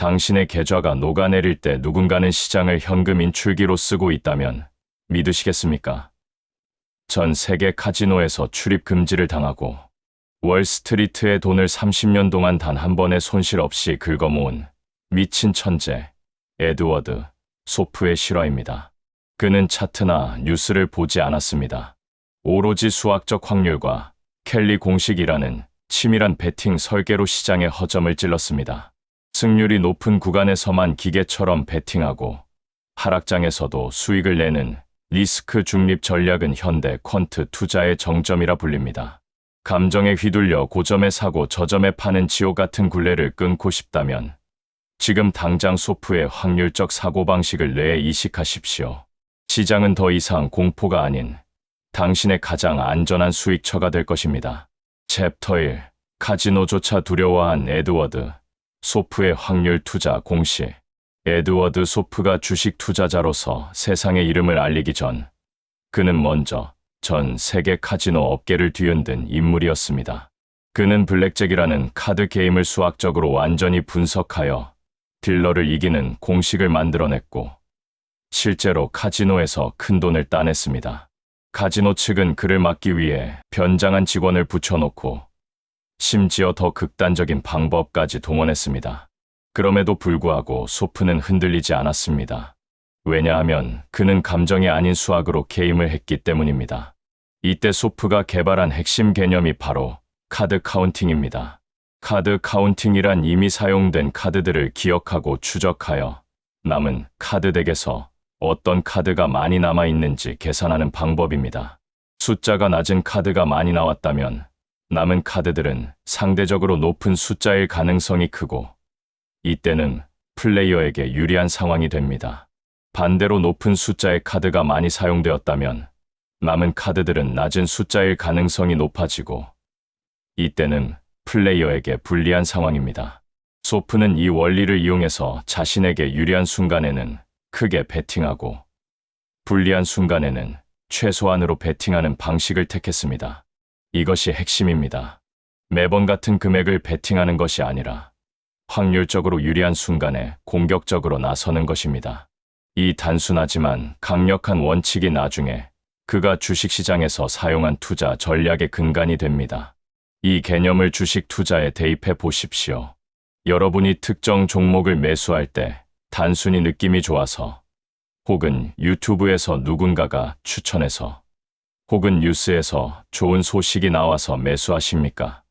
당신의 계좌가 녹아내릴 때 누군가는 시장을 현금 인출기로 쓰고 있다면 믿으시겠습니까? 전 세계 카지노에서 출입 금지를 당하고 월스트리트의 돈을 30년 동안 단 한 번의 손실 없이 긁어모은 미친 천재 에드워드 소프의 실화입니다. 그는 차트나 뉴스를 보지 않았습니다. 오로지 수학적 확률과 켈리 공식이라는 치밀한 베팅 설계로 시장의 허점을 찔렀습니다. 승률이 높은 구간에서만 기계처럼 베팅하고 하락장에서도 수익을 내는 리스크 중립 전략은 현대 퀀트 투자의 정점이라 불립니다. 감정에 휘둘려 고점에 사고 저점에 파는 지옥 같은 굴레를 끊고 싶다면 지금 당장 소프의 확률적 사고방식을 뇌에 이식하십시오. 시장은 더 이상 공포가 아닌 당신의 가장 안전한 수익처가 될 것입니다. 챕터 1. 카지노조차 두려워한 에드워드 소프의 확률 투자 공식. 에드워드 소프가 주식 투자자로서 세상의 이름을 알리기 전 그는 먼저 전 세계 카지노 업계를 뒤흔든 인물이었습니다. 그는 블랙잭이라는 카드 게임을 수학적으로 완전히 분석하여 딜러를 이기는 공식을 만들어냈고 실제로 카지노에서 큰 돈을 따냈습니다. 카지노 측은 그를 막기 위해 변장한 직원을 붙여놓고 심지어 더 극단적인 방법까지 동원했습니다. 그럼에도 불구하고 소프는 흔들리지 않았습니다. 왜냐하면 그는 감정이 아닌 수학으로 게임을 했기 때문입니다. 이때 소프가 개발한 핵심 개념이 바로 카드 카운팅입니다. 카드 카운팅이란 이미 사용된 카드들을 기억하고 추적하여 남은 카드 덱에서 어떤 카드가 많이 남아있는지 계산하는 방법입니다. 숫자가 낮은 카드가 많이 나왔다면 남은 카드들은 상대적으로 높은 숫자일 가능성이 크고 이때는 플레이어에게 유리한 상황이 됩니다. 반대로 높은 숫자의 카드가 많이 사용되었다면 남은 카드들은 낮은 숫자일 가능성이 높아지고 이때는 플레이어에게 불리한 상황입니다. 소프는 이 원리를 이용해서 자신에게 유리한 순간에는 크게 베팅하고 불리한 순간에는 최소한으로 베팅하는 방식을 택했습니다. 이것이 핵심입니다. 매번 같은 금액을 베팅하는 것이 아니라 확률적으로 유리한 순간에 공격적으로 나서는 것입니다. 이 단순하지만 강력한 원칙이 나중에 그가 주식시장에서 사용한 투자 전략의 근간이 됩니다. 이 개념을 주식 투자에 대입해 보십시오. 여러분이 특정 종목을 매수할 때 단순히 느낌이 좋아서 혹은 유튜브에서 누군가가 추천해서 혹은 뉴스에서 좋은 소식이 나와서 매수하십니까?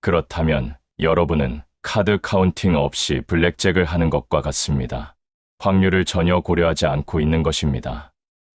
그렇다면 여러분은 카드 카운팅 없이 블랙잭을 하는 것과 같습니다. 확률을 전혀 고려하지 않고 있는 것입니다.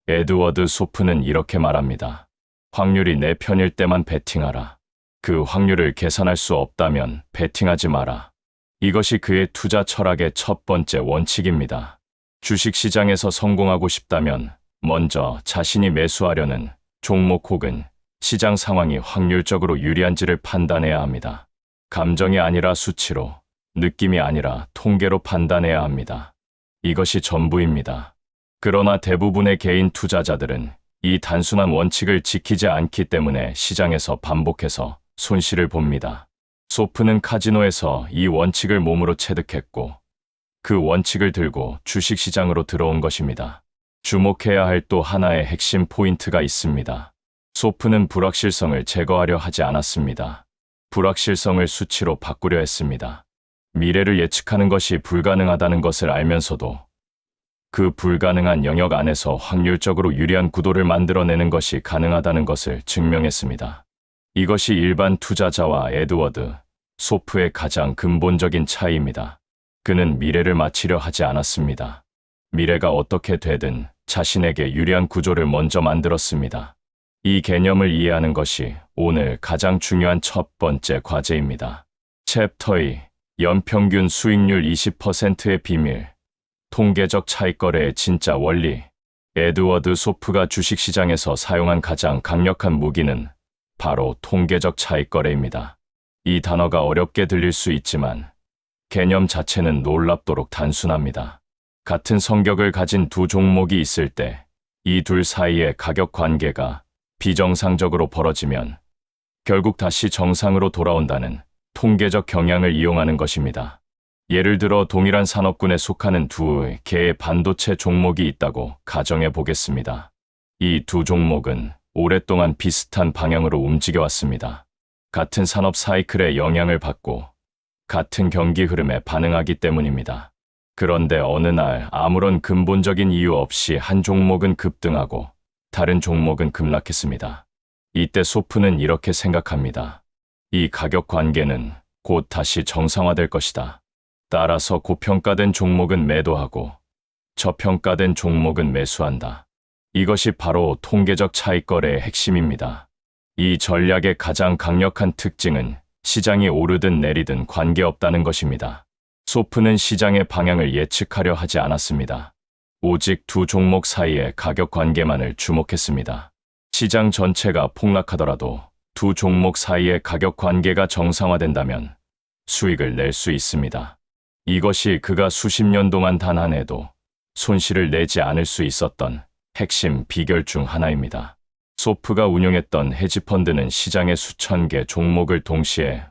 에드워드 소프는 이렇게 말합니다. 확률이 내 편일 때만 베팅하라. 그 확률을 계산할 수 없다면 베팅하지 마라. 이것이 그의 투자 철학의 첫 번째 원칙입니다. 주식시장에서 성공하고 싶다면 먼저 자신이 매수하려는 종목 혹은 시장 상황이 확률적으로 유리한지를 판단해야 합니다. 감정이 아니라 수치로, 느낌이 아니라 통계로 판단해야 합니다. 이것이 전부입니다. 그러나 대부분의 개인 투자자들은 이 단순한 원칙을 지키지 않기 때문에 시장에서 반복해서 손실을 봅니다. 소프는 카지노에서 이 원칙을 몸으로 체득했고 그 원칙을 들고 주식시장으로 들어온 것입니다. 주목해야 할 또 하나의 핵심 포인트가 있습니다. 소프는 불확실성을 제거하려 하지 않았습니다. 불확실성을 수치로 바꾸려 했습니다. 미래를 예측하는 것이 불가능하다는 것을 알면서도 그 불가능한 영역 안에서 확률적으로 유리한 구도를 만들어내는 것이 가능하다는 것을 증명했습니다. 이것이 일반 투자자와 에드워드 소프의 가장 근본적인 차이입니다. 그는 미래를 맞히려 하지 않았습니다. 미래가 어떻게 되든 자신에게 유리한 구조를 먼저 만들었습니다. 이 개념을 이해하는 것이 오늘 가장 중요한 첫 번째 과제입니다. 챕터 2. 연평균 수익률 20%의 비밀. 통계적 차익거래의 진짜 원리. 에드워드 소프가 주식시장에서 사용한 가장 강력한 무기는 바로 통계적 차익거래입니다. 이 단어가 어렵게 들릴 수 있지만 개념 자체는 놀랍도록 단순합니다. 같은 성격을 가진 두 종목이 있을 때 이 둘 사이의 가격 관계가 비정상적으로 벌어지면 결국 다시 정상으로 돌아온다는 통계적 경향을 이용하는 것입니다. 예를 들어 동일한 산업군에 속하는 두 개의 반도체 종목이 있다고 가정해 보겠습니다. 이 두 종목은 오랫동안 비슷한 방향으로 움직여 왔습니다. 같은 산업 사이클에 영향을 받고 같은 경기 흐름에 반응하기 때문입니다. 그런데 어느 날 아무런 근본적인 이유 없이 한 종목은 급등하고 다른 종목은 급락했습니다. 이때 소프는 이렇게 생각합니다. 이 가격 관계는 곧 다시 정상화될 것이다. 따라서 고평가된 종목은 매도하고 저평가된 종목은 매수한다. 이것이 바로 통계적 차익거래의 핵심입니다. 이 전략의 가장 강력한 특징은 시장이 오르든 내리든 관계없다는 것입니다. 소프는 시장의 방향을 예측하려 하지 않았습니다. 오직 두 종목 사이의 가격 관계만을 주목했습니다. 시장 전체가 폭락하더라도 두 종목 사이의 가격 관계가 정상화된다면 수익을 낼 수 있습니다. 이것이 그가 수십 년 동안 단 한 해도 손실을 내지 않을 수 있었던 핵심 비결 중 하나입니다. 소프가 운용했던 헤지펀드는 시장의 수천 개 종목을 동시에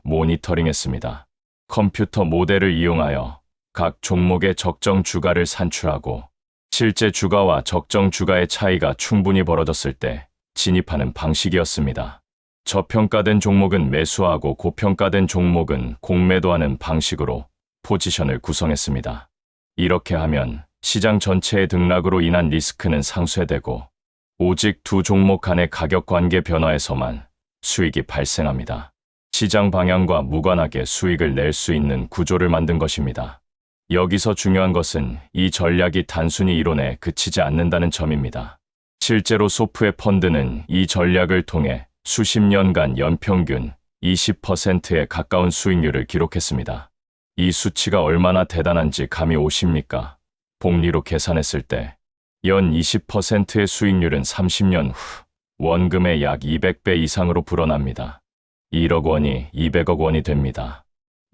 모니터링했습니다. 컴퓨터 모델을 이용하여 각 종목의 적정 주가를 산출하고 실제 주가와 적정 주가의 차이가 충분히 벌어졌을 때 진입하는 방식이었습니다. 저평가된 종목은 매수하고 고평가된 종목은 공매도하는 방식으로 포지션을 구성했습니다. 이렇게 하면 시장 전체의 등락으로 인한 리스크는 상쇄되고 오직 두 종목 간의 가격 관계 변화에서만 수익이 발생합니다. 시장 방향과 무관하게 수익을 낼 수 있는 구조를 만든 것입니다. 여기서 중요한 것은 이 전략이 단순히 이론에 그치지 않는다는 점입니다. 실제로 소프의 펀드는 이 전략을 통해 수십 년간 연평균 20%에 가까운 수익률을 기록했습니다. 이 수치가 얼마나 대단한지 감이 오십니까? 복리로 계산했을 때 연 20%의 수익률은 30년 후 원금의 약 200배 이상으로 불어납니다. 1억 원이 200억 원이 됩니다.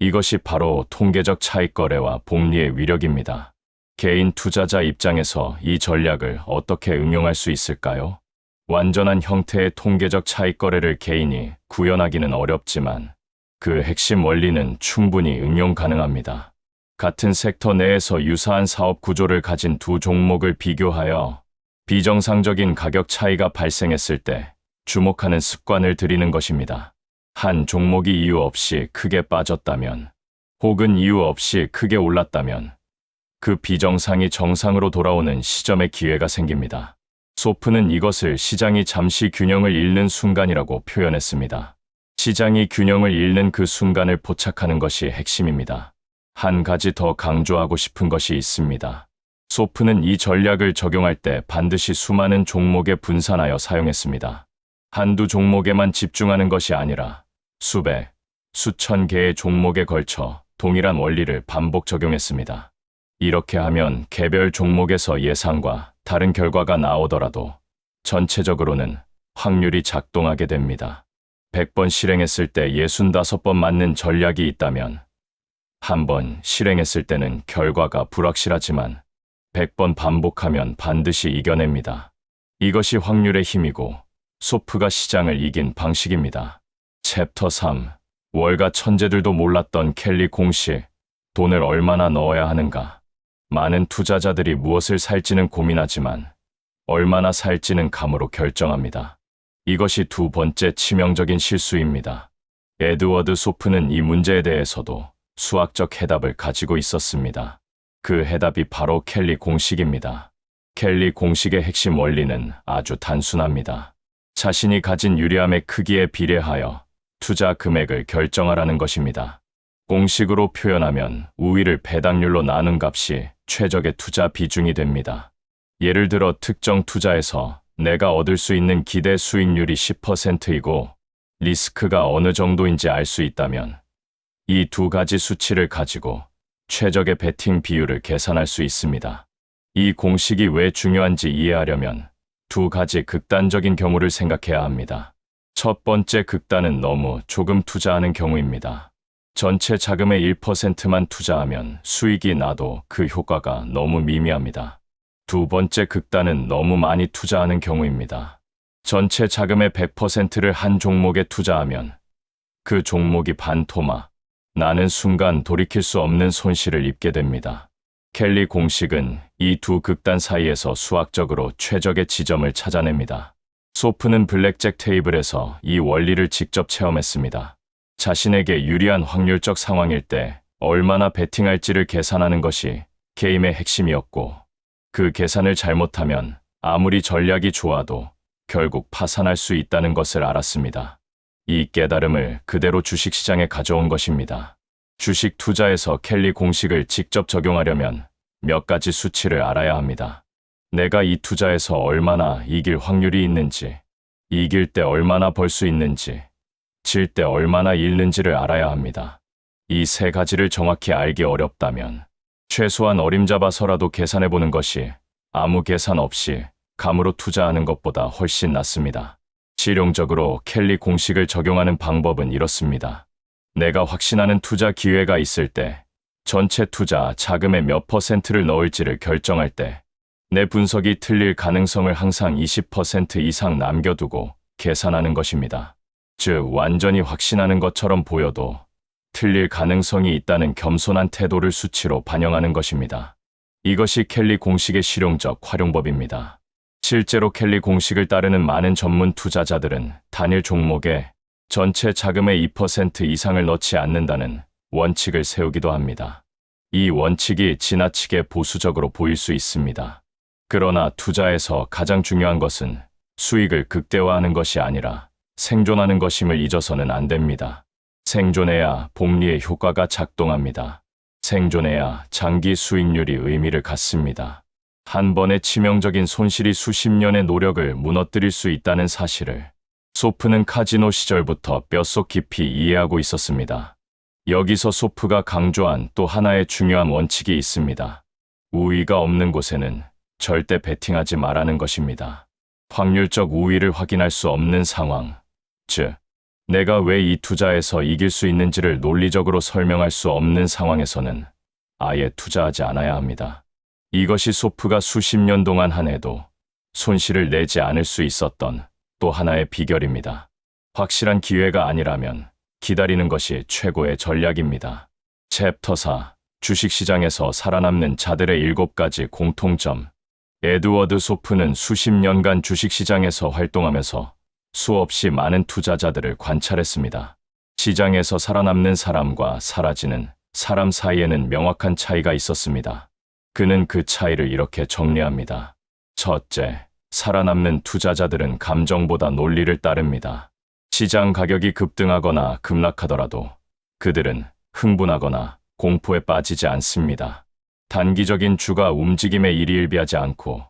이것이 바로 통계적 차익거래와 복리의 위력입니다. 개인 투자자 입장에서 이 전략을 어떻게 응용할 수 있을까요? 완전한 형태의 통계적 차익거래를 개인이 구현하기는 어렵지만 그 핵심 원리는 충분히 응용 가능합니다. 같은 섹터 내에서 유사한 사업 구조를 가진 두 종목을 비교하여 비정상적인 가격 차이가 발생했을 때 주목하는 습관을 들이는 것입니다. 한 종목이 이유 없이 크게 빠졌다면 혹은 이유 없이 크게 올랐다면 그 비정상이 정상으로 돌아오는 시점의 기회가 생깁니다. 소프는 이것을 시장이 잠시 균형을 잃는 순간이라고 표현했습니다. 시장이 균형을 잃는 그 순간을 포착하는 것이 핵심입니다. 한 가지 더 강조하고 싶은 것이 있습니다. 소프는 이 전략을 적용할 때 반드시 수많은 종목에 분산하여 사용했습니다. 한두 종목에만 집중하는 것이 아니라 수백, 수천 개의 종목에 걸쳐 동일한 원리를 반복 적용했습니다. 이렇게 하면 개별 종목에서 예상과 다른 결과가 나오더라도 전체적으로는 확률이 작동하게 됩니다. 100번 실행했을 때 65번 맞는 전략이 있다면 한 번 실행했을 때는 결과가 불확실하지만 100번 반복하면 반드시 이겨냅니다. 이것이 확률의 힘이고 소프가 시장을 이긴 방식입니다. 챕터 3. 월가 천재들도 몰랐던 켈리 공식. 돈을 얼마나 넣어야 하는가. 많은 투자자들이 무엇을 살지는 고민하지만 얼마나 살지는 감으로 결정합니다. 이것이 두 번째 치명적인 실수입니다. 에드워드 소프는 이 문제에 대해서도 수학적 해답을 가지고 있었습니다. 그 해답이 바로 켈리 공식입니다. 켈리 공식의 핵심 원리는 아주 단순합니다. 자신이 가진 유리함의 크기에 비례하여 투자 금액을 결정하라는 것입니다. 공식으로 표현하면 우위를 배당률로 나눈 값이 최적의 투자 비중이 됩니다. 예를 들어 특정 투자에서 내가 얻을 수 있는 기대 수익률이 10%이고 리스크가 어느 정도인지 알 수 있다면 이 두 가지 수치를 가지고 최적의 베팅 비율을 계산할 수 있습니다. 이 공식이 왜 중요한지 이해하려면 두 가지 극단적인 경우를 생각해야 합니다. 첫 번째 극단은 너무 조금 투자하는 경우입니다. 전체 자금의 1%만 투자하면 수익이 나도 그 효과가 너무 미미합니다. 두 번째 극단은 너무 많이 투자하는 경우입니다. 전체 자금의 100%를 한 종목에 투자하면 그 종목이 반토막, 나는 순간 돌이킬 수 없는 손실을 입게 됩니다. 켈리 공식은 이 두 극단 사이에서 수학적으로 최적의 지점을 찾아냅니다. 소프는 블랙잭 테이블에서 이 원리를 직접 체험했습니다. 자신에게 유리한 확률적 상황일 때 얼마나 베팅할지를 계산하는 것이 게임의 핵심이었고, 그 계산을 잘못하면 아무리 전략이 좋아도 결국 파산할 수 있다는 것을 알았습니다. 이 깨달음을 그대로 주식시장에 가져온 것입니다. 주식 투자에서 켈리 공식을 직접 적용하려면 몇 가지 수치를 알아야 합니다. 내가 이 투자에서 얼마나 이길 확률이 있는지, 이길 때 얼마나 벌 수 있는지, 질 때 얼마나 잃는지를 알아야 합니다. 이 세 가지를 정확히 알기 어렵다면 최소한 어림잡아서라도 계산해보는 것이 아무 계산 없이 감으로 투자하는 것보다 훨씬 낫습니다. 실용적으로 켈리 공식을 적용하는 방법은 이렇습니다. 내가 확신하는 투자 기회가 있을 때, 전체 투자 자금의 몇 %를 넣을지를 결정할 때, 내 분석이 틀릴 가능성을 항상 20% 이상 남겨두고 계산하는 것입니다. 즉, 완전히 확신하는 것처럼 보여도 틀릴 가능성이 있다는 겸손한 태도를 수치로 반영하는 것입니다. 이것이 켈리 공식의 실용적 활용법입니다. 실제로 켈리 공식을 따르는 많은 전문 투자자들은 단일 종목에 전체 자금의 2% 이상을 넣지 않는다는 원칙을 세우기도 합니다. 이 원칙이 지나치게 보수적으로 보일 수 있습니다. 그러나 투자에서 가장 중요한 것은 수익을 극대화하는 것이 아니라 생존하는 것임을 잊어서는 안 됩니다. 생존해야 복리의 효과가 작동합니다. 생존해야 장기 수익률이 의미를 갖습니다. 한 번의 치명적인 손실이 수십 년의 노력을 무너뜨릴 수 있다는 사실을 소프는 카지노 시절부터 뼛속 깊이 이해하고 있었습니다. 여기서 소프가 강조한 또 하나의 중요한 원칙이 있습니다. 우위가 없는 곳에는 절대 베팅하지 말라는 것입니다. 확률적 우위를 확인할 수 없는 상황, 즉, 내가 왜 이 투자에서 이길 수 있는지를 논리적으로 설명할 수 없는 상황에서는 아예 투자하지 않아야 합니다. 이것이 소프가 수십 년 동안 한 해도 손실을 내지 않을 수 있었던 또 하나의 비결입니다. 확실한 기회가 아니라면 기다리는 것이 최고의 전략입니다. 챕터 4. 주식시장에서 살아남는 자들의 7가지 공통점. 에드워드 소프는 수십 년간 주식시장에서 활동하면서 수없이 많은 투자자들을 관찰했습니다. 시장에서 살아남는 사람과 사라지는 사람 사이에는 명확한 차이가 있었습니다. 그는 그 차이를 이렇게 정리합니다. 첫째, 살아남는 투자자들은 감정보다 논리를 따릅니다. 시장 가격이 급등하거나 급락하더라도 그들은 흥분하거나 공포에 빠지지 않습니다. 단기적인 주가 움직임에 일희일비하지 않고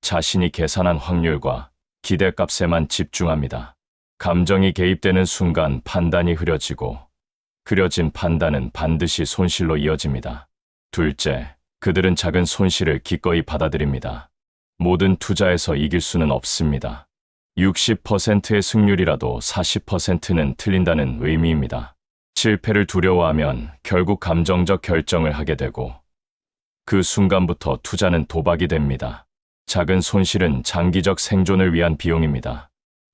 자신이 계산한 확률과 기대값에만 집중합니다. 감정이 개입되는 순간 판단이 흐려지고 흐려진 판단은 반드시 손실로 이어집니다. 둘째, 그들은 작은 손실을 기꺼이 받아들입니다. 모든 투자에서 이길 수는 없습니다. 60%의 승률이라도 40%는 틀린다는 의미입니다. 실패를 두려워하면 결국 감정적 결정을 하게 되고 그 순간부터 투자는 도박이 됩니다. 작은 손실은 장기적 생존을 위한 비용입니다.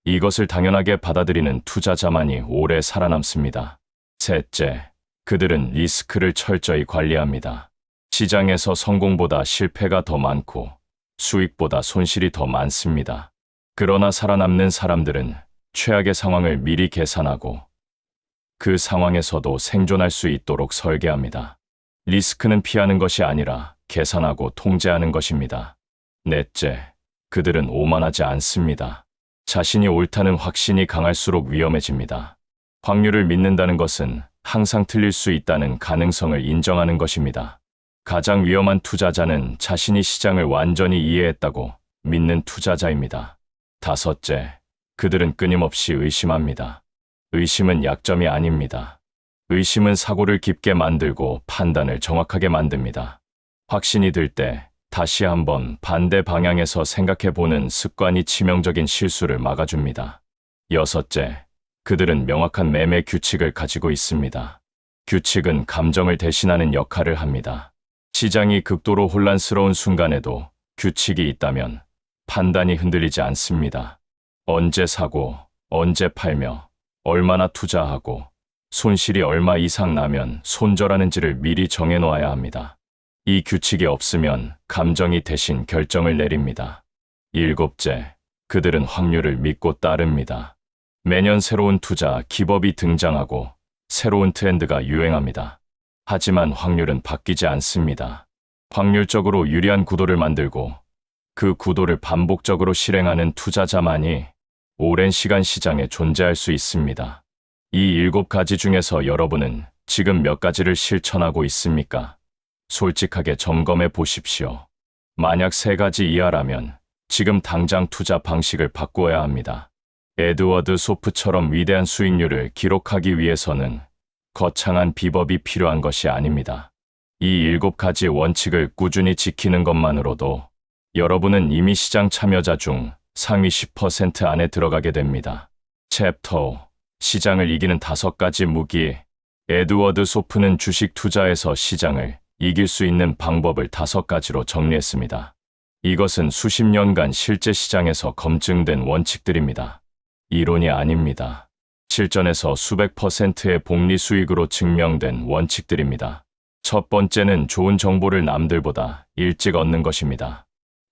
이것을 당연하게 받아들이는 투자자만이 오래 살아남습니다. 셋째, 그들은 리스크를 철저히 관리합니다. 시장에서 성공보다 실패가 더 많고 수익보다 손실이 더 많습니다. 그러나 살아남는 사람들은 최악의 상황을 미리 계산하고 그 상황에서도 생존할 수 있도록 설계합니다. 리스크는 피하는 것이 아니라 계산하고 통제하는 것입니다. 넷째, 그들은 오만하지 않습니다. 자신이 옳다는 확신이 강할수록 위험해집니다. 확률을 믿는다는 것은 항상 틀릴 수 있다는 가능성을 인정하는 것입니다. 가장 위험한 투자자는 자신이 시장을 완전히 이해했다고 믿는 투자자입니다. 다섯째, 그들은 끊임없이 의심합니다. 의심은 약점이 아닙니다. 의심은 사고를 깊게 만들고 판단을 정확하게 만듭니다. 확신이 들 때 다시 한번 반대 방향에서 생각해보는 습관이 치명적인 실수를 막아줍니다. 여섯째, 그들은 명확한 매매 규칙을 가지고 있습니다. 규칙은 감정을 대신하는 역할을 합니다. 시장이 극도로 혼란스러운 순간에도 규칙이 있다면 판단이 흔들리지 않습니다. 언제 사고, 언제 팔며, 얼마나 투자하고, 손실이 얼마 이상 나면 손절하는지를 미리 정해놓아야 합니다. 이 규칙이 없으면 감정이 대신 결정을 내립니다. 일곱째, 그들은 확률을 믿고 따릅니다. 매년 새로운 투자 기법이 등장하고 새로운 트렌드가 유행합니다. 하지만 확률은 바뀌지 않습니다. 확률적으로 유리한 구도를 만들고 그 구도를 반복적으로 실행하는 투자자만이 오랜 시간 시장에 존재할 수 있습니다. 이 7가지 중에서 여러분은 지금 몇 가지를 실천하고 있습니까? 솔직하게 점검해 보십시오. 만약 3가지 이하라면 지금 당장 투자 방식을 바꾸어야 합니다. 에드워드 소프처럼 위대한 수익률을 기록하기 위해서는 거창한 비법이 필요한 것이 아닙니다. 이 7가지 원칙을 꾸준히 지키는 것만으로도 여러분은 이미 시장 참여자 중 상위 10% 안에 들어가게 됩니다. 챕터 5. 시장을 이기는 5가지 무기. 에드워드 소프는 주식 투자에서 시장을 이길 수 있는 방법을 5가지로 정리했습니다. 이것은 수십 년간 실제 시장에서 검증된 원칙들입니다. 이론이 아닙니다. 실전에서 수백 %의 복리 수익으로 증명된 원칙들입니다. 첫 번째는 좋은 정보를 남들보다 일찍 얻는 것입니다.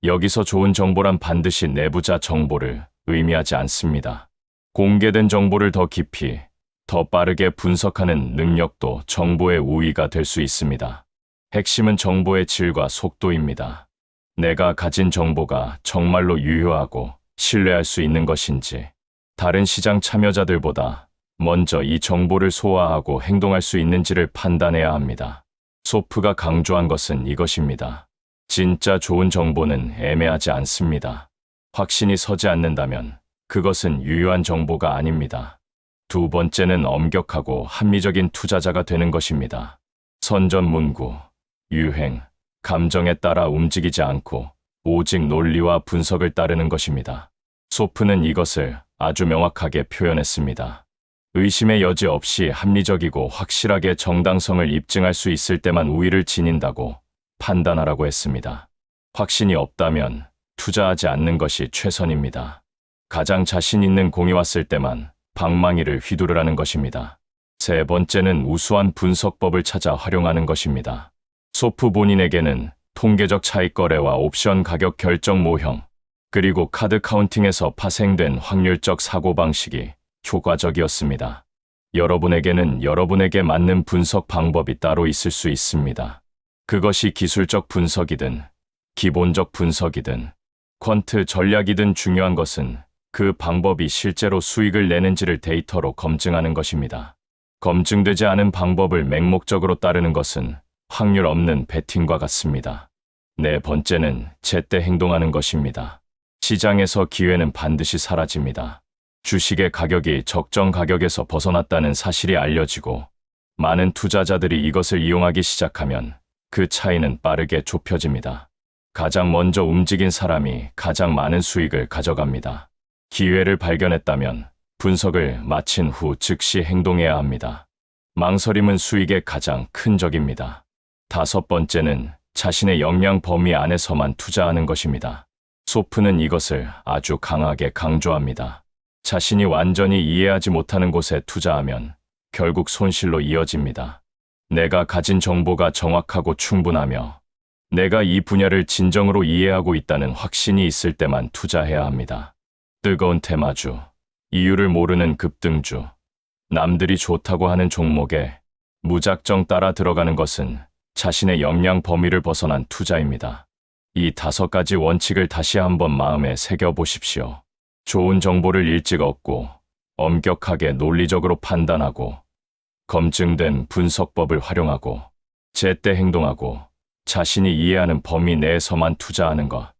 여기서 좋은 정보란 반드시 내부자 정보를 의미하지 않습니다. 공개된 정보를 더 깊이, 더 빠르게 분석하는 능력도 정보의 우위가 될 수 있습니다. 핵심은 정보의 질과 속도입니다. 내가 가진 정보가 정말로 유효하고 신뢰할 수 있는 것인지, 다른 시장 참여자들보다 먼저 이 정보를 소화하고 행동할 수 있는지를 판단해야 합니다. 소프가 강조한 것은 이것입니다. 진짜 좋은 정보는 애매하지 않습니다. 확신이 서지 않는다면 그것은 유효한 정보가 아닙니다. 두 번째는 엄격하고 합리적인 투자자가 되는 것입니다. 선전문구, 유행, 감정에 따라 움직이지 않고 오직 논리와 분석을 따르는 것입니다. 소프는 이것을 아주 명확하게 표현했습니다. 의심의 여지 없이 합리적이고 확실하게 정당성을 입증할 수 있을 때만 우위를 지닌다고 판단하라고 했습니다. 확신이 없다면 투자하지 않는 것이 최선입니다. 가장 자신 있는 공이 왔을 때만 방망이를 휘두르라는 것입니다. 세 번째는 우수한 분석법을 찾아 활용하는 것입니다. 소프 본인에게는 통계적 차익 거래와 옵션 가격 결정 모형, 그리고 카드 카운팅에서 파생된 확률적 사고방식이 효과적이었습니다. 여러분에게는 여러분에게 맞는 분석 방법이 따로 있을 수 있습니다. 그것이 기술적 분석이든 기본적 분석이든 퀀트 전략이든 중요한 것은 그 방법이 실제로 수익을 내는지를 데이터로 검증하는 것입니다. 검증되지 않은 방법을 맹목적으로 따르는 것은 확률 없는 베팅과 같습니다. 네 번째는 제때 행동하는 것입니다. 시장에서 기회는 반드시 사라집니다. 주식의 가격이 적정 가격에서 벗어났다는 사실이 알려지고 많은 투자자들이 이것을 이용하기 시작하면 그 차이는 빠르게 좁혀집니다. 가장 먼저 움직인 사람이 가장 많은 수익을 가져갑니다. 기회를 발견했다면 분석을 마친 후 즉시 행동해야 합니다. 망설임은 수익의 가장 큰 적입니다. 다섯 번째는 자신의 역량 범위 안에서만 투자하는 것입니다. 소프는 이것을 아주 강하게 강조합니다. 자신이 완전히 이해하지 못하는 곳에 투자하면 결국 손실로 이어집니다. 내가 가진 정보가 정확하고 충분하며 내가 이 분야를 진정으로 이해하고 있다는 확신이 있을 때만 투자해야 합니다. 뜨거운 테마주, 이유를 모르는 급등주, 남들이 좋다고 하는 종목에 무작정 따라 들어가는 것은 자신의 역량 범위를 벗어난 투자입니다. 이 5가지 원칙을 다시 한번 마음에 새겨보십시오. 좋은 정보를 일찍 얻고 엄격하게 논리적으로 판단하고 검증된 분석법을 활용하고 제때 행동하고 자신이 이해하는 범위 내에서만 투자하는 것.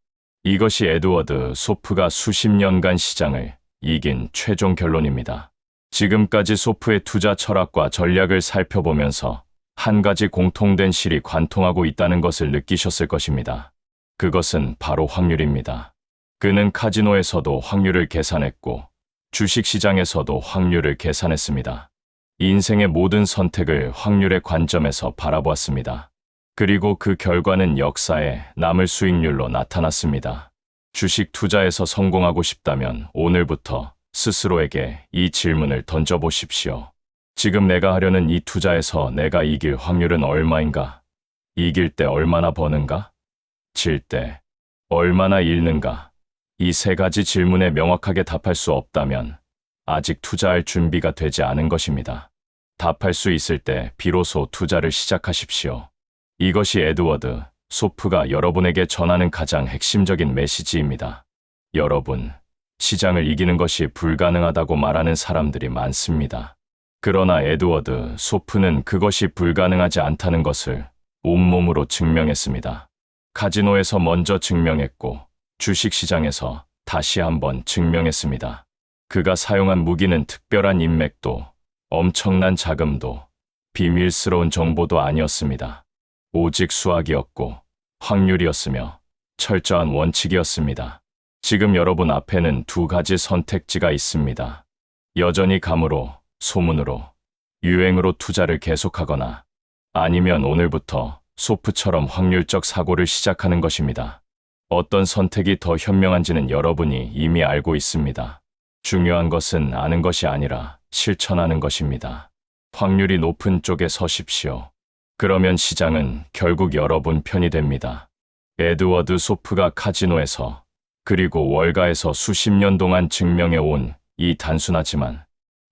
이것이 에드워드 소프가 수십 년간 시장을 이긴 최종 결론입니다. 지금까지 소프의 투자 철학과 전략을 살펴보면서 한 가지 공통된 실이 관통하고 있다는 것을 느끼셨을 것입니다. 그것은 바로 확률입니다. 그는 카지노에서도 확률을 계산했고 주식시장에서도 확률을 계산했습니다. 인생의 모든 선택을 확률의 관점에서 바라보았습니다. 그리고 그 결과는 역사에 남을 수익률로 나타났습니다. 주식 투자에서 성공하고 싶다면 오늘부터 스스로에게 이 질문을 던져보십시오. 지금 내가 하려는 이 투자에서 내가 이길 확률은 얼마인가? 이길 때 얼마나 버는가? 질 때 얼마나 잃는가? 이 세 가지 질문에 명확하게 답할 수 없다면 아직 투자할 준비가 되지 않은 것입니다. 답할 수 있을 때 비로소 투자를 시작하십시오. 이것이 에드워드 소프가 여러분에게 전하는 가장 핵심적인 메시지입니다. 여러분, 시장을 이기는 것이 불가능하다고 말하는 사람들이 많습니다. 그러나 에드워드 소프는 그것이 불가능하지 않다는 것을 온몸으로 증명했습니다. 카지노에서 먼저 증명했고 주식시장에서 다시 한번 증명했습니다. 그가 사용한 무기는 특별한 인맥도 엄청난 자금도 비밀스러운 정보도 아니었습니다. 오직 수학이었고 확률이었으며 철저한 원칙이었습니다. 지금 여러분 앞에는 두 가지 선택지가 있습니다. 여전히 감으로, 소문으로, 유행으로 투자를 계속하거나 아니면 오늘부터 소프처럼 확률적 사고를 시작하는 것입니다. 어떤 선택이 더 현명한지는 여러분이 이미 알고 있습니다. 중요한 것은 아는 것이 아니라 실천하는 것입니다. 확률이 높은 쪽에 서십시오. 그러면 시장은 결국 여러분 편이 됩니다. 에드워드 소프가 카지노에서 그리고 월가에서 수십 년 동안 증명해온 이 단순하지만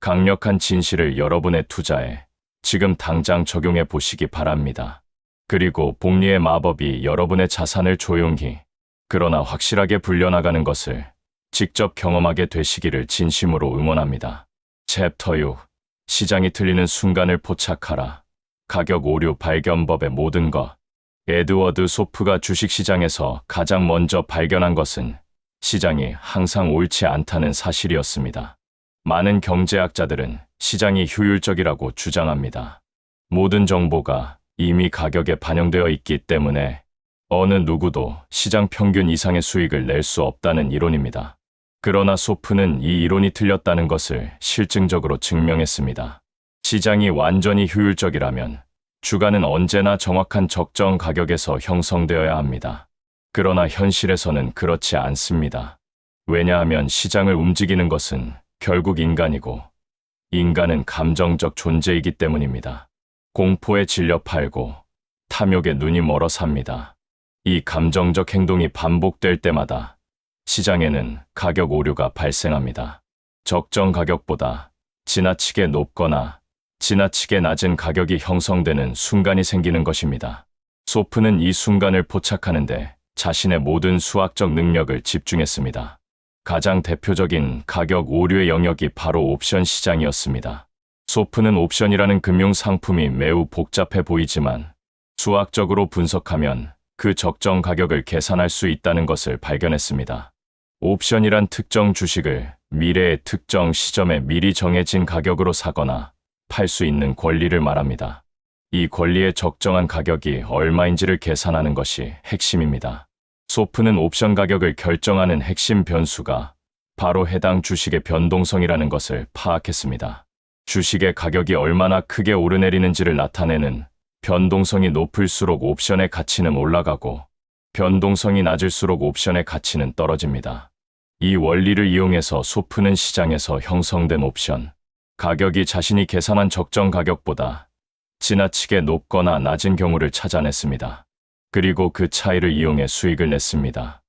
강력한 진실을 여러분의 투자에 지금 당장 적용해 보시기 바랍니다. 그리고 복리의 마법이 여러분의 자산을 조용히 그러나 확실하게 불려나가는 것을 직접 경험하게 되시기를 진심으로 응원합니다. 챕터 6. 시장이 틀리는 순간을 포착하라. 가격 오류 발견법의 모든 것. 에드워드 소프가 주식시장에서 가장 먼저 발견한 것은 시장이 항상 옳지 않다는 사실이었습니다. 많은 경제학자들은 시장이 효율적이라고 주장합니다. 모든 정보가 이미 가격에 반영되어 있기 때문에 어느 누구도 시장 평균 이상의 수익을 낼 수 없다는 이론입니다. 그러나 소프는 이 이론이 틀렸다는 것을 실증적으로 증명했습니다. 시장이 완전히 효율적이라면 주가는 언제나 정확한 적정 가격에서 형성되어야 합니다. 그러나 현실에서는 그렇지 않습니다. 왜냐하면 시장을 움직이는 것은 결국 인간이고 인간은 감정적 존재이기 때문입니다. 공포에 질려 팔고 탐욕에 눈이 멀어 삽니다. 이 감정적 행동이 반복될 때마다 시장에는 가격 오류가 발생합니다. 적정 가격보다 지나치게 높거나 지나치게 낮은 가격이 형성되는 순간이 생기는 것입니다. 소프는 이 순간을 포착하는데 자신의 모든 수학적 능력을 집중했습니다. 가장 대표적인 가격 오류의 영역이 바로 옵션 시장이었습니다. 소프는 옵션이라는 금융 상품이 매우 복잡해 보이지만 수학적으로 분석하면 그 적정 가격을 계산할 수 있다는 것을 발견했습니다. 옵션이란 특정 주식을 미래의 특정 시점에 미리 정해진 가격으로 사거나 팔 수 있는 권리를 말합니다. 이 권리의 적정한 가격이 얼마인지를 계산하는 것이 핵심입니다. 소프는 옵션 가격을 결정하는 핵심 변수가 바로 해당 주식의 변동성이라는 것을 파악했습니다. 주식의 가격이 얼마나 크게 오르내리는지를 나타내는 변동성이 높을수록 옵션의 가치는 올라가고 변동성이 낮을수록 옵션의 가치는 떨어집니다. 이 원리를 이용해서 소프는 시장에서 형성된 옵션 가격이 자신이 계산한 적정 가격보다 지나치게 높거나 낮은 경우를 찾아냈습니다. 그리고 그 차이를 이용해 수익을 냈습니다.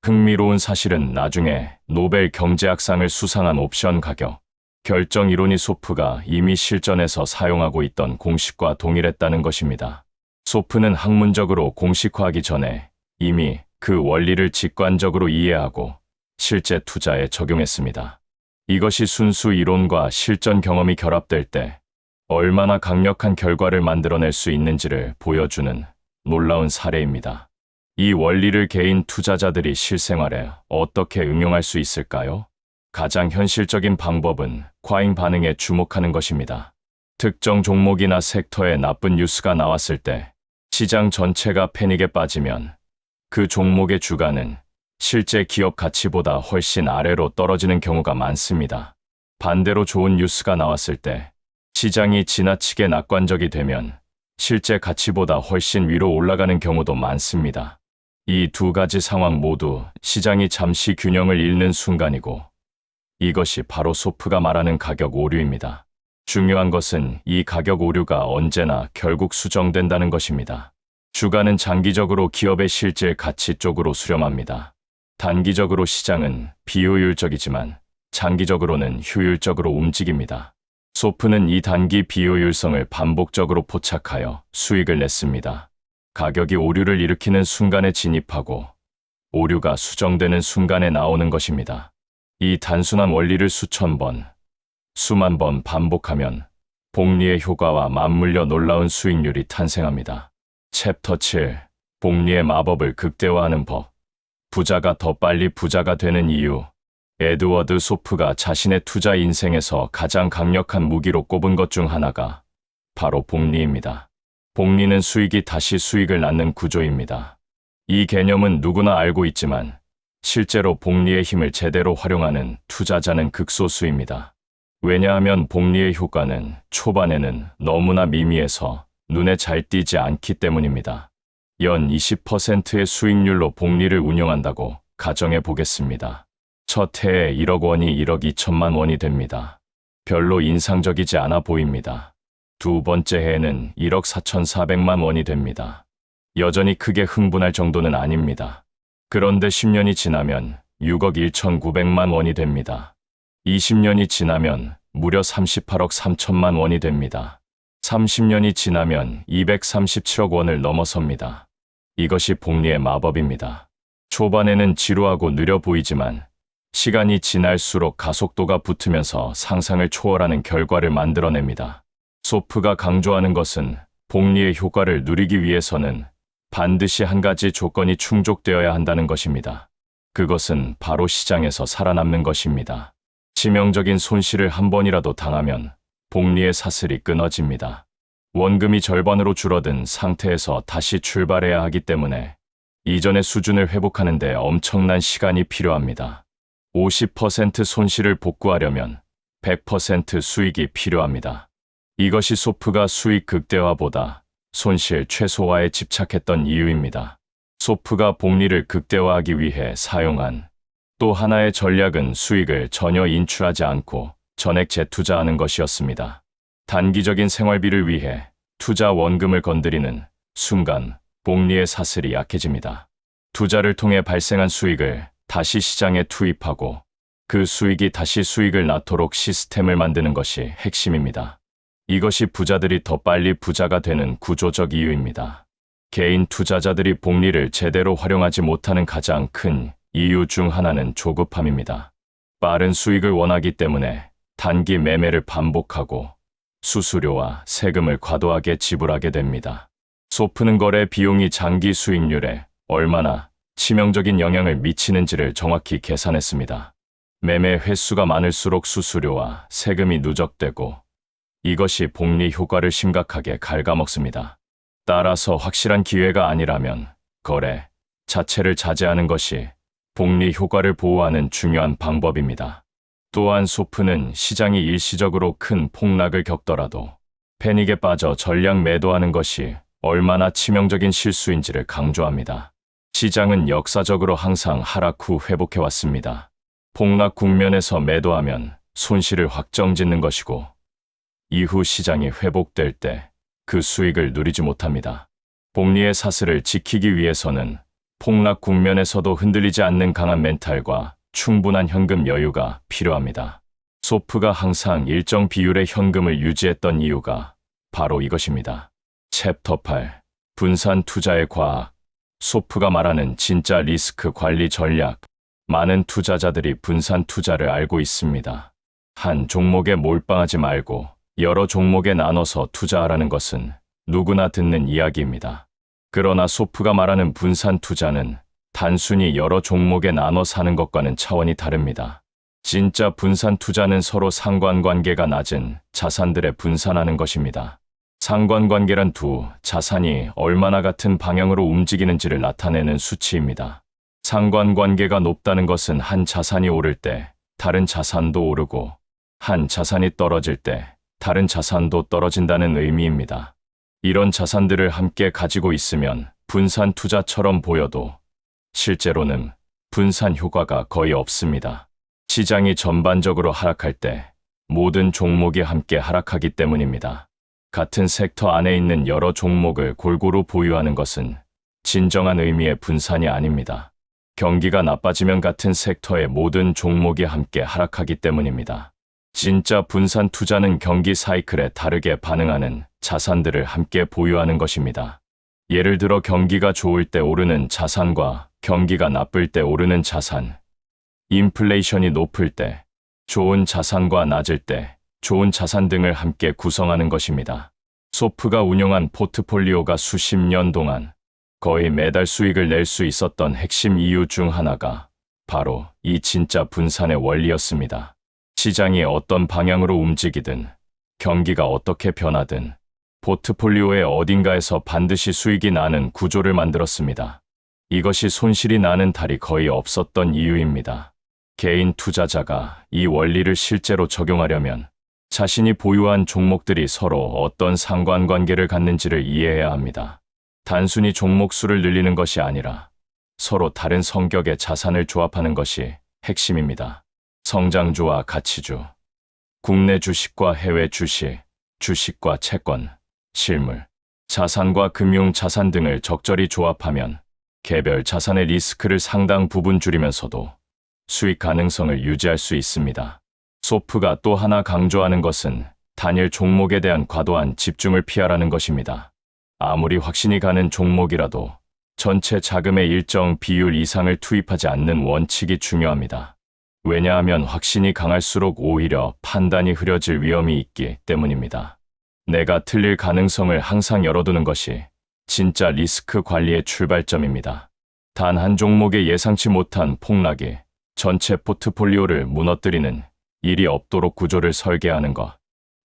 흥미로운 사실은 나중에 노벨 경제학상을 수상한 옵션 가격 결정 이론이 소프가 이미 실전에서 사용하고 있던 공식과 동일했다는 것입니다. 소프는 학문적으로 공식화하기 전에 이미 그 원리를 직관적으로 이해하고 실제 투자에 적용했습니다. 이것이 순수 이론과 실전 경험이 결합될 때 얼마나 강력한 결과를 만들어낼 수 있는지를 보여주는 놀라운 사례입니다. 이 원리를 개인 투자자들이 실생활에 어떻게 응용할 수 있을까요? 가장 현실적인 방법은 과잉 반응에 주목하는 것입니다. 특정 종목이나 섹터에 나쁜 뉴스가 나왔을 때 시장 전체가 패닉에 빠지면 그 종목의 주가는 실제 기업 가치보다 훨씬 아래로 떨어지는 경우가 많습니다. 반대로 좋은 뉴스가 나왔을 때 시장이 지나치게 낙관적이 되면 실제 가치보다 훨씬 위로 올라가는 경우도 많습니다. 이 두 가지 상황 모두 시장이 잠시 균형을 잃는 순간이고 이것이 바로 소프가 말하는 가격 오류입니다. 중요한 것은 이 가격 오류가 언제나 결국 수정된다는 것입니다. 주가는 장기적으로 기업의 실질 가치 쪽으로 수렴합니다. 단기적으로 시장은 비효율적이지만 장기적으로는 효율적으로 움직입니다. 소프는 이 단기 비효율성을 반복적으로 포착하여 수익을 냈습니다. 가격이 오류를 일으키는 순간에 진입하고 오류가 수정되는 순간에 나오는 것입니다. 이 단순한 원리를 수천 번, 수만 번 반복하면 복리의 효과와 맞물려 놀라운 수익률이 탄생합니다. 챕터 7. 복리의 마법을 극대화하는 법. 부자가 더 빨리 부자가 되는 이유. 에드워드 소프가 자신의 투자 인생에서 가장 강력한 무기로 꼽은 것 중 하나가 바로 복리입니다. 복리는 수익이 다시 수익을 낳는 구조입니다. 이 개념은 누구나 알고 있지만 실제로 복리의 힘을 제대로 활용하는 투자자는 극소수입니다. 왜냐하면 복리의 효과는 초반에는 너무나 미미해서 눈에 잘 띄지 않기 때문입니다. 연 20%의 수익률로 복리를 운용한다고 가정해 보겠습니다. 첫 해에 1억 원이 1억 2천만 원이 됩니다. 별로 인상적이지 않아 보입니다. 두 번째 해에는 1억 4,400만 원이 됩니다. 여전히 크게 흥분할 정도는 아닙니다. 그런데 10년이 지나면 6억 1,900만 원이 됩니다. 20년이 지나면 무려 38억 3천만 원이 됩니다. 30년이 지나면 237억 원을 넘어섭니다. 이것이 복리의 마법입니다. 초반에는 지루하고 느려 보이지만 시간이 지날수록 가속도가 붙으면서 상상을 초월하는 결과를 만들어냅니다. 소프가 강조하는 것은 복리의 효과를 누리기 위해서는 반드시 한 가지 조건이 충족되어야 한다는 것입니다. 그것은 바로 시장에서 살아남는 것입니다. 치명적인 손실을 한 번이라도 당하면 복리의 사슬이 끊어집니다. 원금이 절반으로 줄어든 상태에서 다시 출발해야 하기 때문에 이전의 수준을 회복하는 데 엄청난 시간이 필요합니다. 50% 손실을 복구하려면 100% 수익이 필요합니다. 이것이 소프가 수익 극대화보다 손실 최소화에 집착했던 이유입니다. 소프가 복리를 극대화하기 위해 사용한 또 하나의 전략은 수익을 전혀 인출하지 않고 전액 재투자하는 것이었습니다. 단기적인 생활비를 위해 투자 원금을 건드리는 순간 복리의 사슬이 약해집니다. 투자를 통해 발생한 수익을 다시 시장에 투입하고 그 수익이 다시 수익을 낳도록 시스템을 만드는 것이 핵심입니다. 이것이 부자들이 더 빨리 부자가 되는 구조적 이유입니다. 개인 투자자들이 복리를 제대로 활용하지 못하는 가장 큰 이유 중 하나는 조급함입니다. 빠른 수익을 원하기 때문에 단기 매매를 반복하고 수수료와 세금을 과도하게 지불하게 됩니다. 소프는 거래 비용이 장기 수익률에 얼마나 치명적인 영향을 미치는지를 정확히 계산했습니다. 매매 횟수가 많을수록 수수료와 세금이 누적되고 이것이 복리 효과를 심각하게 갉아먹습니다. 따라서 확실한 기회가 아니라면 거래 자체를 자제하는 것이 복리 효과를 보호하는 중요한 방법입니다. 또한 소프는 시장이 일시적으로 큰 폭락을 겪더라도 패닉에 빠져 전량 매도하는 것이 얼마나 치명적인 실수인지를 강조합니다. 시장은 역사적으로 항상 하락 후 회복해왔습니다. 폭락 국면에서 매도하면 손실을 확정짓는 것이고 이후 시장이 회복될 때 그 수익을 누리지 못합니다. 복리의 사슬을 지키기 위해서는 폭락 국면에서도 흔들리지 않는 강한 멘탈과 충분한 현금 여유가 필요합니다. 소프가 항상 일정 비율의 현금을 유지했던 이유가 바로 이것입니다. 챕터 8. 분산 투자의 과학. 소프가 말하는 진짜 리스크 관리 전략. 많은 투자자들이 분산 투자를 알고 있습니다. 한 종목에 몰빵하지 말고 여러 종목에 나눠서 투자하라는 것은 누구나 듣는 이야기입니다. 그러나 소프가 말하는 분산 투자는 단순히 여러 종목에 나눠 사는 것과는 차원이 다릅니다. 진짜 분산 투자는 서로 상관관계가 낮은 자산들에 분산하는 것입니다. 상관관계란 두 자산이 얼마나 같은 방향으로 움직이는지를 나타내는 수치입니다. 상관관계가 높다는 것은 한 자산이 오를 때 다른 자산도 오르고 한 자산이 떨어질 때 다른 자산도 떨어진다는 의미입니다. 이런 자산들을 함께 가지고 있으면 분산 투자처럼 보여도 실제로는 분산 효과가 거의 없습니다. 시장이 전반적으로 하락할 때 모든 종목이 함께 하락하기 때문입니다. 같은 섹터 안에 있는 여러 종목을 골고루 보유하는 것은 진정한 의미의 분산이 아닙니다. 경기가 나빠지면 같은 섹터의 모든 종목이 함께 하락하기 때문입니다. 진짜 분산 투자는 경기 사이클에 다르게 반응하는 자산들을 함께 보유하는 것입니다. 예를 들어 경기가 좋을 때 오르는 자산과 경기가 나쁠 때 오르는 자산, 인플레이션이 높을 때 좋은 자산과 낮을 때 좋은 자산 등을 함께 구성하는 것입니다. 소프가 운영한 포트폴리오가 수십 년 동안 거의 매달 수익을 낼 수 있었던 핵심 이유 중 하나가 바로 이 진짜 분산의 원리였습니다. 시장이 어떤 방향으로 움직이든 경기가 어떻게 변하든 포트폴리오의 어딘가에서 반드시 수익이 나는 구조를 만들었습니다. 이것이 손실이 나는 달이 거의 없었던 이유입니다. 개인 투자자가 이 원리를 실제로 적용하려면 자신이 보유한 종목들이 서로 어떤 상관관계를 갖는지를 이해해야 합니다. 단순히 종목 수를 늘리는 것이 아니라 서로 다른 성격의 자산을 조합하는 것이 핵심입니다. 성장주와 가치주, 국내 주식과 해외 주식, 주식과 채권, 실물, 자산과 금융 자산 등을 적절히 조합하면 개별 자산의 리스크를 상당 부분 줄이면서도 수익 가능성을 유지할 수 있습니다. 소프가 또 하나 강조하는 것은 단일 종목에 대한 과도한 집중을 피하라는 것입니다. 아무리 확신이 가는 종목이라도 전체 자금의 일정 비율 이상을 투입하지 않는 원칙이 중요합니다. 왜냐하면 확신이 강할수록 오히려 판단이 흐려질 위험이 있기 때문입니다. 내가 틀릴 가능성을 항상 열어두는 것이 진짜 리스크 관리의 출발점입니다. 단 한 종목의 예상치 못한 폭락이 전체 포트폴리오를 무너뜨리는 일이 없도록 구조를 설계하는 것.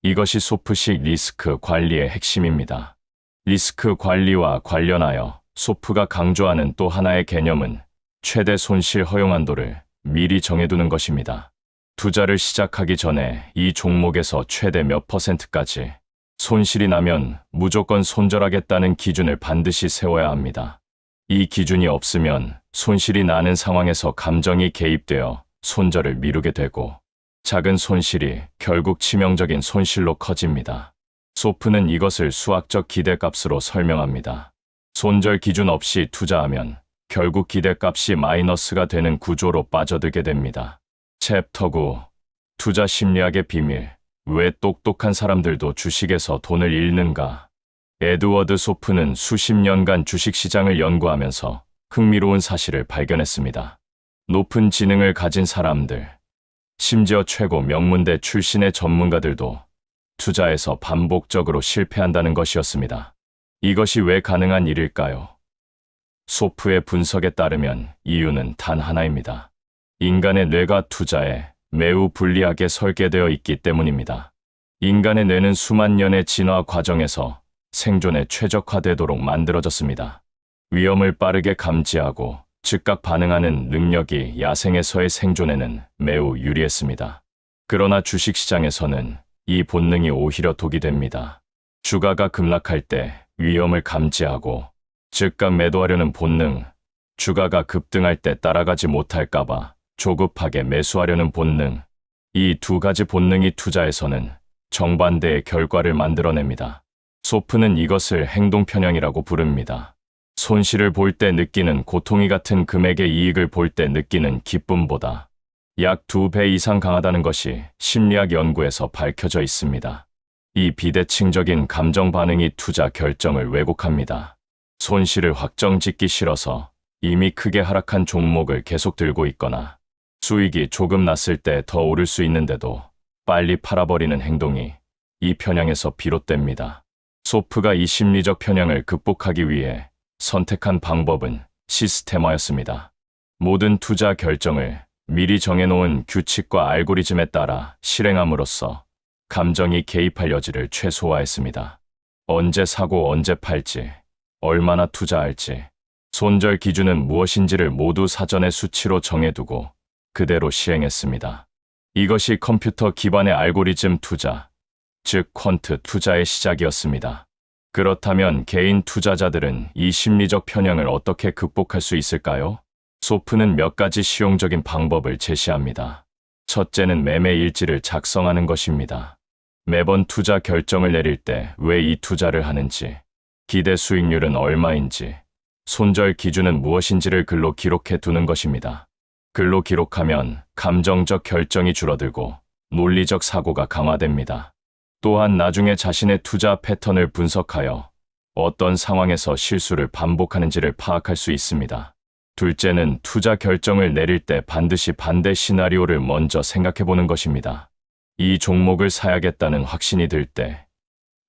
이것이 소프식 리스크 관리의 핵심입니다. 리스크 관리와 관련하여 소프가 강조하는 또 하나의 개념은 최대 손실 허용 한도를 미리 정해두는 것입니다. 투자를 시작하기 전에 이 종목에서 최대 몇 %까지 손실이 나면 무조건 손절하겠다는 기준을 반드시 세워야 합니다. 이 기준이 없으면 손실이 나는 상황에서 감정이 개입되어 손절을 미루게 되고 작은 손실이 결국 치명적인 손실로 커집니다. 소프는 이것을 수학적 기대값으로 설명합니다. 손절 기준 없이 투자하면 결국 기대값이 마이너스가 되는 구조로 빠져들게 됩니다. 챕터 9. 투자 심리학의 비밀. 왜 똑똑한 사람들도 주식에서 돈을 잃는가? 에드워드 소프는 수십 년간 주식시장을 연구하면서 흥미로운 사실을 발견했습니다. 높은 지능을 가진 사람들, 심지어 최고 명문대 출신의 전문가들도 투자에서 반복적으로 실패한다는 것이었습니다. 이것이 왜 가능한 일일까요? 소프의 분석에 따르면 이유는 단 하나입니다. 인간의 뇌가 투자에 매우 불리하게 설계되어 있기 때문입니다. 인간의 뇌는 수만 년의 진화 과정에서 생존에 최적화되도록 만들어졌습니다. 위험을 빠르게 감지하고 즉각 반응하는 능력이 야생에서의 생존에는 매우 유리했습니다. 그러나 주식시장에서는 이 본능이 오히려 독이 됩니다. 주가가 급락할 때 위험을 감지하고 즉각 매도하려는 본능, 주가가 급등할 때 따라가지 못할까봐 조급하게 매수하려는 본능, 이 두 가지 본능이 투자에서는 정반대의 결과를 만들어냅니다. 소프는 이것을 행동 편향이라고 부릅니다. 손실을 볼 때 느끼는 고통이 같은 금액의 이익을 볼 때 느끼는 기쁨보다 약 2배 이상 강하다는 것이 심리학 연구에서 밝혀져 있습니다. 이 비대칭적인 감정 반응이 투자 결정을 왜곡합니다. 손실을 확정짓기 싫어서 이미 크게 하락한 종목을 계속 들고 있거나 수익이 조금 났을 때 더 오를 수 있는데도 빨리 팔아버리는 행동이 이 편향에서 비롯됩니다. 소프가 이 심리적 편향을 극복하기 위해 선택한 방법은 시스템화였습니다. 모든 투자 결정을 미리 정해놓은 규칙과 알고리즘에 따라 실행함으로써 감정이 개입할 여지를 최소화했습니다. 언제 사고 언제 팔지, 얼마나 투자할지, 손절 기준은 무엇인지를 모두 사전에 수치로 정해두고 그대로 시행했습니다. 이것이 컴퓨터 기반의 알고리즘 투자, 즉 퀀트 투자의 시작이었습니다. 그렇다면 개인 투자자들은 이 심리적 편향을 어떻게 극복할 수 있을까요? 소프는 몇 가지 실용적인 방법을 제시합니다. 첫째는 매매 일지를 작성하는 것입니다. 매번 투자 결정을 내릴 때 왜 이 투자를 하는지, 기대 수익률은 얼마인지, 손절 기준은 무엇인지를 글로 기록해 두는 것입니다. 글로 기록하면 감정적 결정이 줄어들고 논리적 사고가 강화됩니다. 또한 나중에 자신의 투자 패턴을 분석하여 어떤 상황에서 실수를 반복하는지를 파악할 수 있습니다. 둘째는 투자 결정을 내릴 때 반드시 반대 시나리오를 먼저 생각해 보는 것입니다. 이 종목을 사야겠다는 확신이 들 때,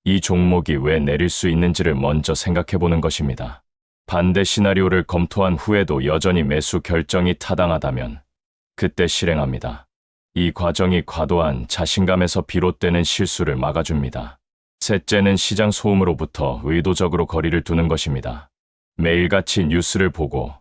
이 종목이 왜 내릴 수 있는지를 먼저 생각해 보는 것입니다. 반대 시나리오를 검토한 후에도 여전히 매수 결정이 타당하다면 그때 실행합니다. 이 과정이 과도한 자신감에서 비롯되는 실수를 막아줍니다. 셋째는 시장 소음으로부터 의도적으로 거리를 두는 것입니다. 매일같이 뉴스를 보고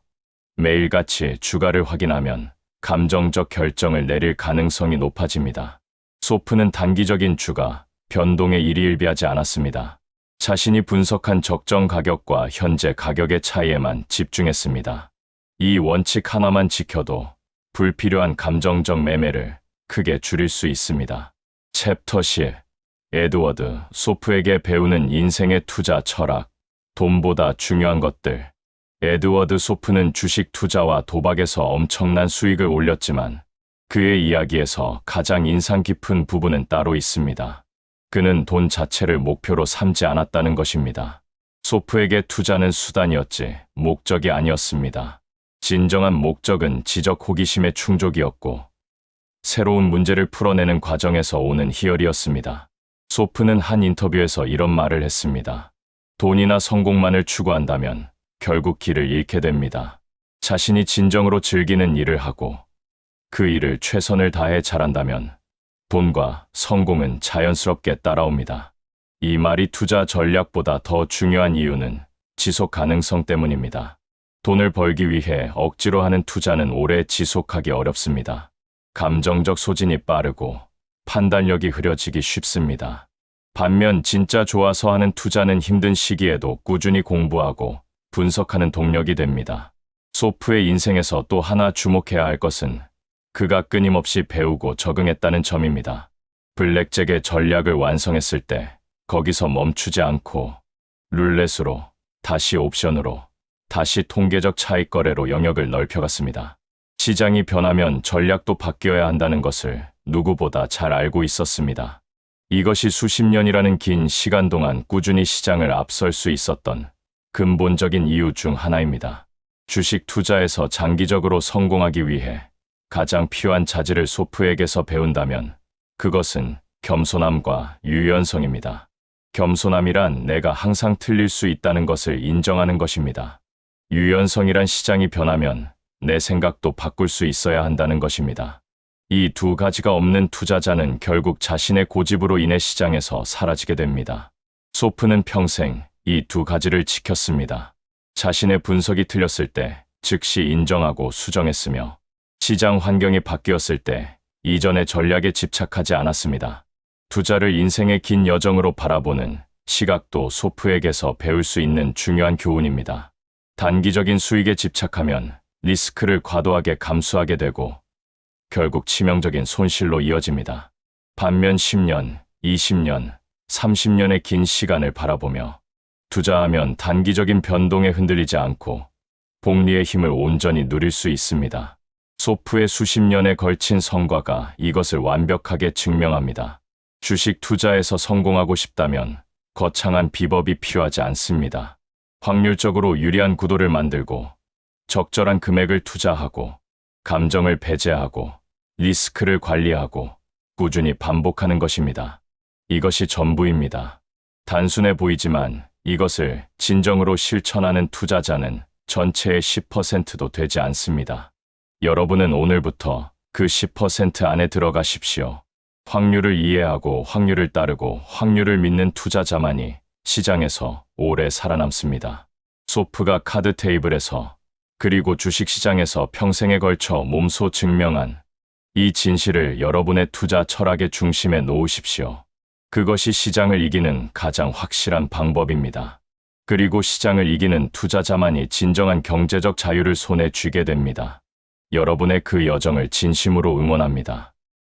매일같이 주가를 확인하면 감정적 결정을 내릴 가능성이 높아집니다. 소프는 단기적인 주가 변동에 일희일비하지 않았습니다. 자신이 분석한 적정 가격과 현재 가격의 차이에만 집중했습니다. 이 원칙 하나만 지켜도 불필요한 감정적 매매를 크게 줄일 수 있습니다. 챕터 10. 에드워드 소프에게 배우는 인생의 투자 철학, 돈보다 중요한 것들. 에드워드 소프는 주식 투자와 도박에서 엄청난 수익을 올렸지만 그의 이야기에서 가장 인상 깊은 부분은 따로 있습니다. 그는 돈 자체를 목표로 삼지 않았다는 것입니다. 소프에게 투자는 수단이었지 목적이 아니었습니다. 진정한 목적은 지적 호기심의 충족이었고 새로운 문제를 풀어내는 과정에서 오는 희열이었습니다. 소프는 한 인터뷰에서 이런 말을 했습니다. 돈이나 성공만을 추구한다면 결국 길을 잃게 됩니다. 자신이 진정으로 즐기는 일을 하고 그 일을 최선을 다해 잘한다면 돈과 성공은 자연스럽게 따라옵니다. 이 말이 투자 전략보다 더 중요한 이유는 지속 가능성 때문입니다. 돈을 벌기 위해 억지로 하는 투자는 오래 지속하기 어렵습니다. 감정적 소진이 빠르고 판단력이 흐려지기 쉽습니다. 반면 진짜 좋아서 하는 투자는 힘든 시기에도 꾸준히 공부하고 분석하는 동력이 됩니다. 소프의 인생에서 또 하나 주목해야 할 것은 그가 끊임없이 배우고 적응했다는 점입니다. 블랙잭의 전략을 완성했을 때 거기서 멈추지 않고 룰렛으로, 다시 옵션으로, 다시 통계적 차익 거래로 영역을 넓혀갔습니다. 시장이 변하면 전략도 바뀌어야 한다는 것을 누구보다 잘 알고 있었습니다. 이것이 수십 년이라는 긴 시간 동안 꾸준히 시장을 앞설 수 있었던 근본적인 이유 중 하나입니다. 주식 투자에서 장기적으로 성공하기 위해 가장 필요한 자질을 소프에게서 배운다면 그것은 겸손함과 유연성입니다. 겸손함이란 내가 항상 틀릴 수 있다는 것을 인정하는 것입니다. 유연성이란 시장이 변하면 내 생각도 바꿀 수 있어야 한다는 것입니다. 이 두 가지가 없는 투자자는 결국 자신의 고집으로 인해 시장에서 사라지게 됩니다. 소프는 평생 이 두 가지를 지켰습니다. 자신의 분석이 틀렸을 때 즉시 인정하고 수정했으며 시장 환경이 바뀌었을 때 이전의 전략에 집착하지 않았습니다. 투자를 인생의 긴 여정으로 바라보는 시각도 소프에게서 배울 수 있는 중요한 교훈입니다. 단기적인 수익에 집착하면 리스크를 과도하게 감수하게 되고 결국 치명적인 손실로 이어집니다. 반면 10년, 20년, 30년의 긴 시간을 바라보며 투자하면 단기적인 변동에 흔들리지 않고 복리의 힘을 온전히 누릴 수 있습니다. 소프의 수십 년에 걸친 성과가 이것을 완벽하게 증명합니다. 주식 투자에서 성공하고 싶다면 거창한 비법이 필요하지 않습니다. 확률적으로 유리한 구도를 만들고 적절한 금액을 투자하고 감정을 배제하고 리스크를 관리하고 꾸준히 반복하는 것입니다. 이것이 전부입니다. 단순해 보이지만 이것을 진정으로 실천하는 투자자는 전체의 10%도 되지 않습니다. 여러분은 오늘부터 그 10% 안에 들어가십시오. 확률을 이해하고 확률을 따르고 확률을 믿는 투자자만이 시장에서 오래 살아남습니다. 소프가 카드 테이블에서 그리고 주식시장에서 평생에 걸쳐 몸소 증명한 이 진실을 여러분의 투자 철학의 중심에 놓으십시오. 그것이 시장을 이기는 가장 확실한 방법입니다. 그리고 시장을 이기는 투자자만이 진정한 경제적 자유를 손에 쥐게 됩니다. 여러분의 그 여정을 진심으로 응원합니다.